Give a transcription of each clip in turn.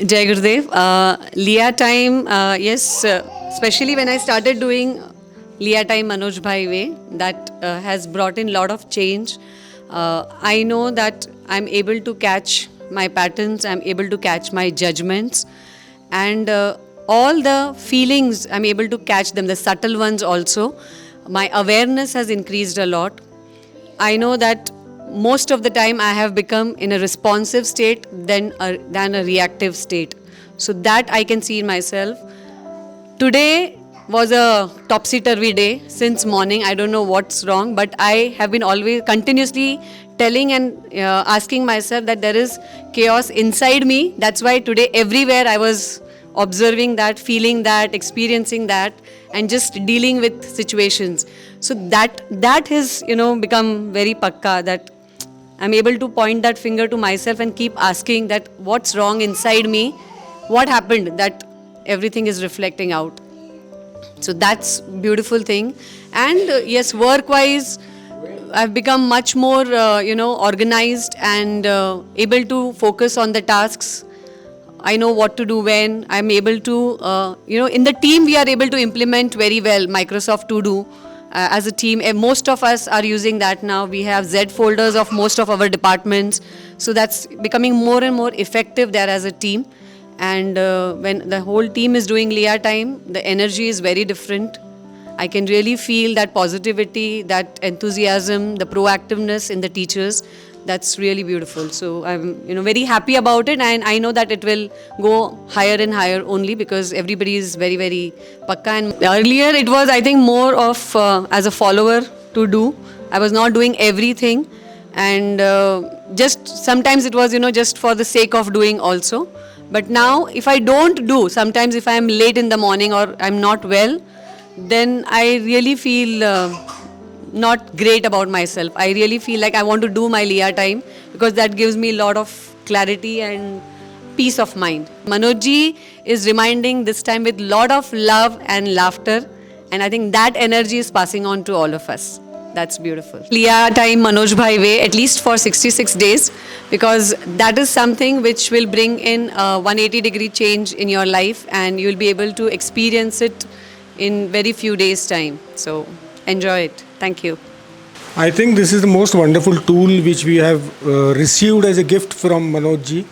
Jai Gurudev. Liya time, yes, especially when I started doing Liya time Manoj Bhai way, that has brought in a lot of change. I know that I'm able to catch my patterns, I'm able to catch my judgments, and all the feelings, I'm able to catch them, the subtle ones also. My awareness has increased a lot. I know that most of the time I have become in a responsive state than a reactive state. So that I can see in myself. Today was a topsy-turvy day since morning. I don't know what's wrong, but I have been always continuously telling and asking myself that there is chaos inside me. That's why today everywhere I was observing that, feeling that, experiencing that, and just dealing with situations. So that has become very pakka, that I'm able to point that finger to myself and keep asking that what's wrong inside me, what happened that everything is reflecting out. So that's beautiful thing. And yes, work wise I've become much more organized and able to focus on the tasks. I know what to do when. I'm able to, in the team we are able to implement very well Microsoft To Do as a team. Most of us are using that now. We have Z folders of most of our departments. So that's becoming more and more effective there as a team. And when the whole team is doing Leah time, the energy is very different. I can really feel that positivity, that enthusiasm, the proactiveness in the teachers. That's really beautiful. So I'm very happy about it, and I know that it will go higher and higher only because everybody is very, very pakka. And earlier it was, I think, more of as a follower to do. I was not doing everything, and just sometimes it was just for the sake of doing also. But now if I don't do, sometimes if I'm late in the morning or I'm not well, then I really feel not great about myself. I really feel like I want to do my Leah time because that gives me a lot of clarity and peace of mind. Manoj Ji is reminding this time with lot of love and laughter, and I think that energy is passing on to all of us. That's beautiful. Leah time Manoj Bhai way, at least for 66 days, because that is something which will bring in a 180-degree change in your life, and you'll be able to experience it in very few days' time. So enjoy it. Thank you. I think this is the most wonderful tool which we have received as a gift from Manoj ji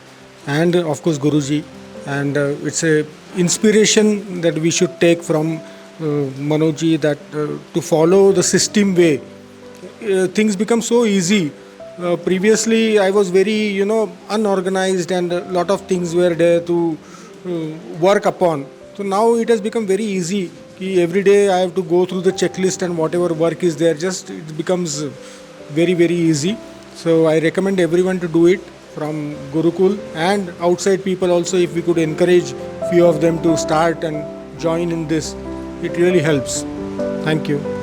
and of course Guru ji, and it's a inspiration that we should take from Manoj ji, that to follow the system way things become so easy. Previously I was very unorganized, and a lot of things were there to work upon. So now it has become very easy. Every day I have to go through the checklist, and whatever work is there, just it becomes very, very easy. So I recommend everyone to do it, from Gurukul and outside people also. If we could encourage few of them to start and join in this, it really helps. Thank you.